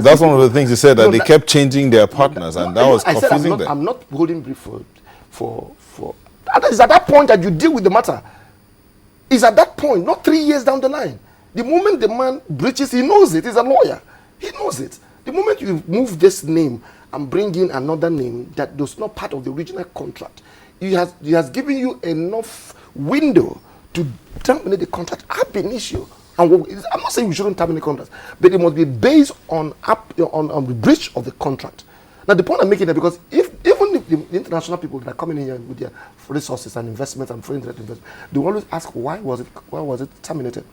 That's one of the things he said, that they kept changing their partners, and that was confusing them. I'm not holding brief for. It's at that point that you deal with the matter. It's at that point, not 3 years down the line. The moment the man breaches, he knows it. He's a lawyer. He knows it. The moment you move this name and bring in another name that was not part of the original contract, he has given you enough window to terminate the contract ab initio. And I'm not saying we shouldn't terminate contracts, but it must be based on the breach of the contract. Now, the point I'm making is because even if the international people that are coming in here with their resources and investments and foreign direct investment, they always ask why was it terminated.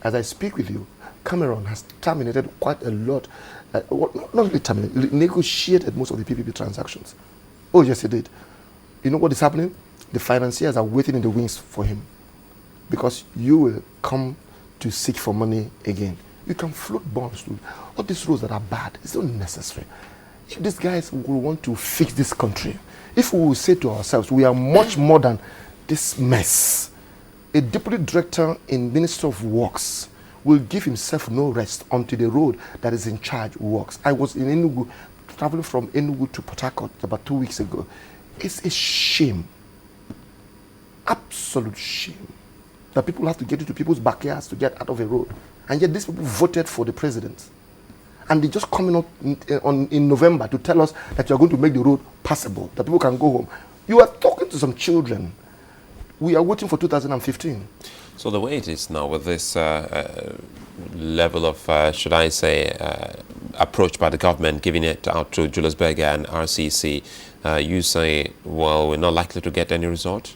As I speak with you, Cameroon has terminated quite a lot. Not really terminated, negotiated most of the PPP transactions. Oh yes, it did. You know what is happening? The financiers are waiting in the wings for him, because you will come to seek for money again. You can float bonds to all these rules that are bad. It's not necessary. If these guys will want to fix this country, if we will say to ourselves, we are much more than this mess, a deputy director in Ministry of Works will give himself no rest until the road that is in charge works. I was in Enugu, traveling from Enugu to Port Harcourt about 2 weeks ago. It's a shame, absolute shame, that people have to get into people's backyards to get out of a road. And yet these people voted for the president. And they're just coming up in November to tell us that you're going to make the road passable, that people can go home. You are talking to some children. We are waiting for 2015. So the way it is now with this level of, should I say, approach by the government, giving it out to Julius Berger and RCC, you say, well, we're not likely to get any result?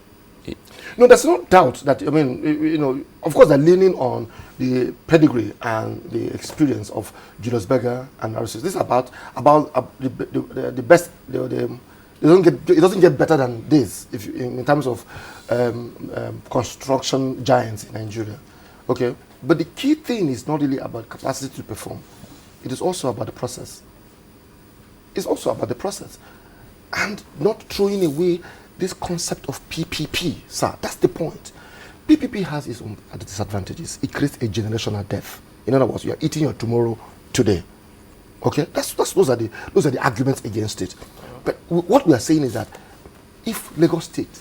No, there's no doubt that, I mean, you know, of course they're leaning on the pedigree and the experience of Julius Berger and RCC. This is about the best. It doesn't get better than this if you, in terms of construction giants in Nigeria. Okay, but the key thing is not really about capacity to perform. It is also about the process. It's also about the process, and not throwing away this concept of PPP, sir. That's the point. PPP has its own disadvantages. It creates a generational death. In other words, you are eating your tomorrow today. Okay, those are the arguments against it. But what we are saying is that if Lagos State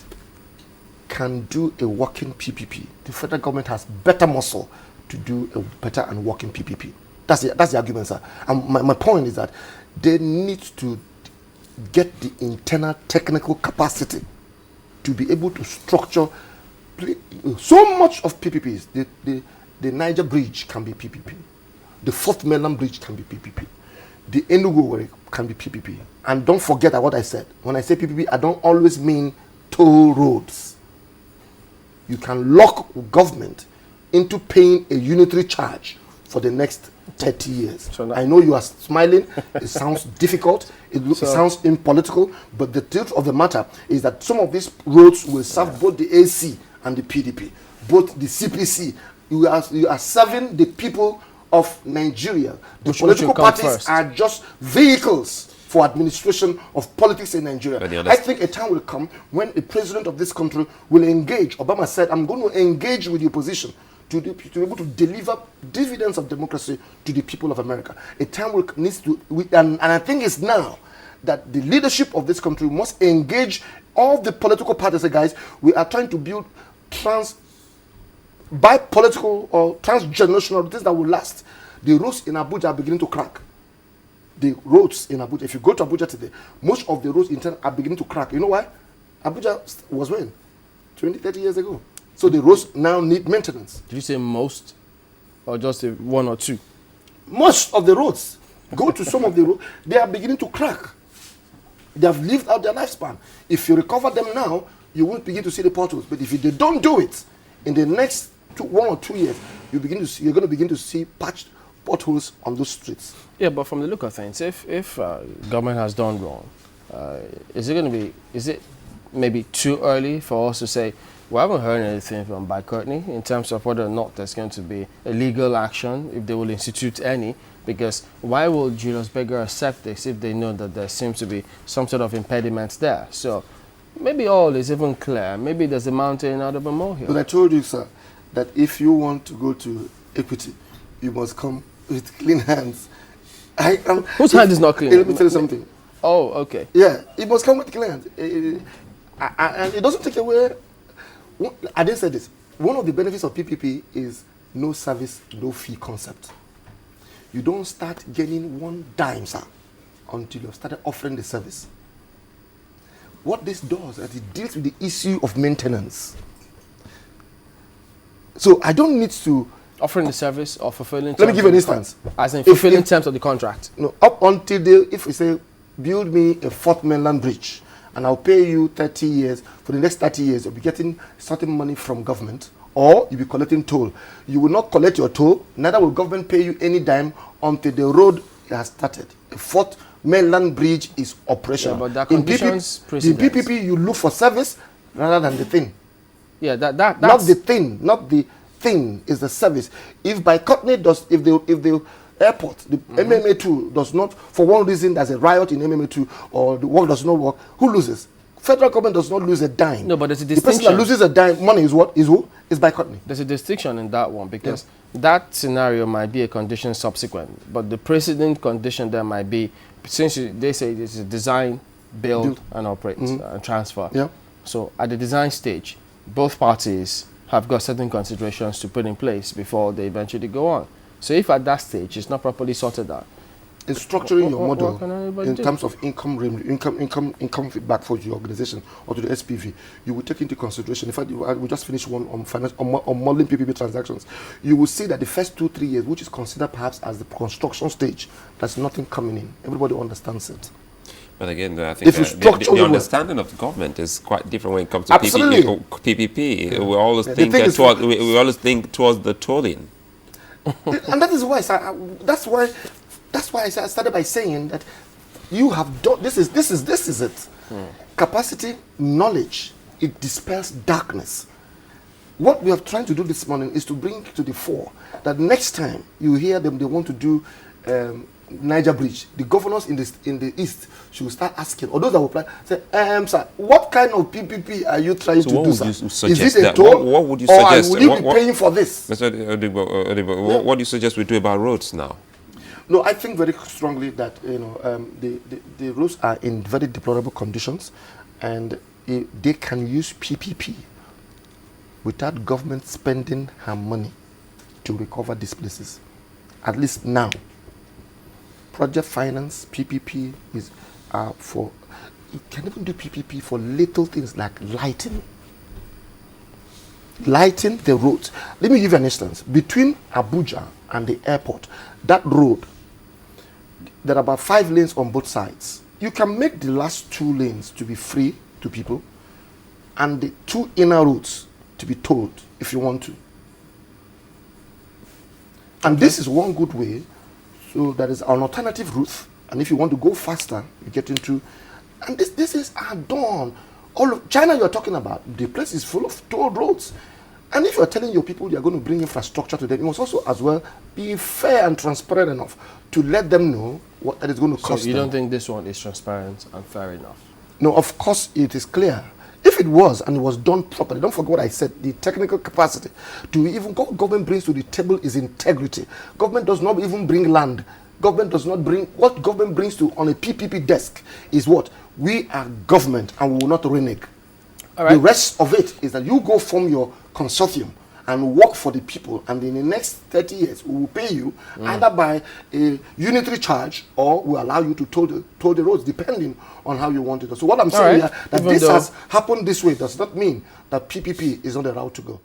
can do a working PPP, the federal government has better muscle to do a better and working PPP. That's the argument, sir. And my point is that they need to get the internal technical capacity to be able to structure so much of PPPs. The Niger Bridge can be PPP. The Fourth Mainland Bridge can be PPP. The Enugu can be PPP. And don't forget what I said. When I say PPP, I don't always mean toll roads. You can lock government into paying a unitary charge for the next 30 years. So I know you are smiling. It sounds difficult. It sounds impolitical. But the truth of the matter is that some of these roads will serve both the AC and the PDP, both the CPC. You are serving the people of Nigeria. The political parties are just vehicles for administration of politics in Nigeria. I think a time will come when the president of this country will engage. Obama said, I'm going to engage with the opposition to be able to deliver dividends of democracy to the people of America. A time will needs to, and I think it's now that the leadership of this country must engage all the political parties. Say, guys, we are trying to build bi-political or transgenerational things that will last. The roads in Abuja are beginning to crack. The roads in Abuja, if you go to Abuja today, most of the roads in town are beginning to crack. You know why? Abuja was when? 20, 30 years ago. So the roads now need maintenance. Did you say most or just one or two? Most of the roads. Go to some of the roads, they are beginning to crack. They have lived out their lifespan. If you recover them now, you won't begin to see the potholes. But if they don't do it, in the next 1 or 2 years, you're going to begin to see patched potholes on those streets. Yeah, but from the look of things, if government has done wrong, is it maybe too early for us to say, we haven't heard anything from Bi-Courtney in terms of whether or not there's going to be a legal action, if they will institute any, because why will Julius Berger accept this if they know that there seems to be some sort of impediment there? So maybe all is even clear. Maybe there's a mountain out of a molehill. But I told you, sir, that if you want to go to equity, you must come with clean hands. Whose hand is not clean? Let me tell you something. Oh, okay. Yeah, it must come with clearance. And it doesn't take away. I didn't say this. One of the benefits of PPP is no service, no fee concept. You don't start gaining one dime, sir, until you've started offering the service. What this does is it deals with the issue of maintenance. So I don't need to offering the service or fulfilling. Let me give you an instance. As in fulfilling terms of the contract. No, up until if we say build me a fourth mainland bridge, and I'll pay you 30 years. For the next 30 years, you'll be getting certain money from government, or you'll be collecting toll. You will not collect your toll, neither will government pay you any dime until the road has started. A fourth mainland bridge is operational. Yeah, but that conditions precedence. In PPP, you look for service rather than the thing. Yeah, that's not the thing, not the thing is the service. If Bi-Courtney does, if the airport, the MMA2 does not, for one reason, there's a riot in MMA2 or the work does not work, who loses? Federal government does not lose a dime. No, but there's a The distinction. person that loses a dime, money is what? Is who? Is Bi-Courtney. There's a distinction in that one because that scenario might be a condition subsequent, but the precedent condition there might be, since they say this is design, build and operate and transfer. Yeah. So at the design stage, both parties have got certain considerations to put in place before they eventually go on. So if at that stage it's not properly sorted out, in structuring your model in do? terms of income feedback for your organization or to the SPV, you will take into consideration. In fact, we just finished one on finance on modeling PPP transactions. You will see that the first 2-3 years, which is considered perhaps as the construction stage, there's nothing coming in. Everybody understands it. But again, I think the understanding of the government is quite different when it comes to PPP. Yeah. We always think towards the tolling. And that is why that's why I started by saying that you have done this is it. Capacity, knowledge, it dispels darkness. What we are trying to do this morning is to bring to the fore that next time you hear them, they want to do Niger Bridge, the governors in the east should start asking, or those that will apply, say, sir, what kind of PPP are you trying to do, sir? Is it a toll? What would you suggest? Or will you be paying for this? Mr. Odibo, what do you suggest we do about roads now? No, I think very strongly that the roads are in very deplorable conditions, and they can use PPP without government spending her money to recover these places. At least now. Project finance, PPP is for, you can even do PPP for little things like lighting the roads. Let me give you an instance. Between Abuja and the airport, that road, there are about 5 lanes on both sides. You can make the last 2 lanes to be free to people and the 2 inner roads to be tolled if you want to. And this is one good way. So there is an alternative route, and if you want to go faster, you get into, and this is done. All of China you're talking about, the place is full of toll roads, and if you're telling your people you're going to bring infrastructure to them, you must also as well be fair and transparent enough to let them know what that is going to cost. So you don't think this one is transparent and fair enough? No, of course it is clear. If it was and it was done properly, don't forget what I said, the technical capacity to even what government brings to the table is integrity. Government does not even bring land. Government does not bring, what government brings to on a PPP desk is what? We are government and we will not renege. All right. The rest of it is that you go form your consortium and work for the people, and in the next 30 years we will pay you either by a unitary charge or we allow you to toll the roads depending on how you want it. So what I'm saying here, that this has happened this way does not mean that PPP is not the route to go.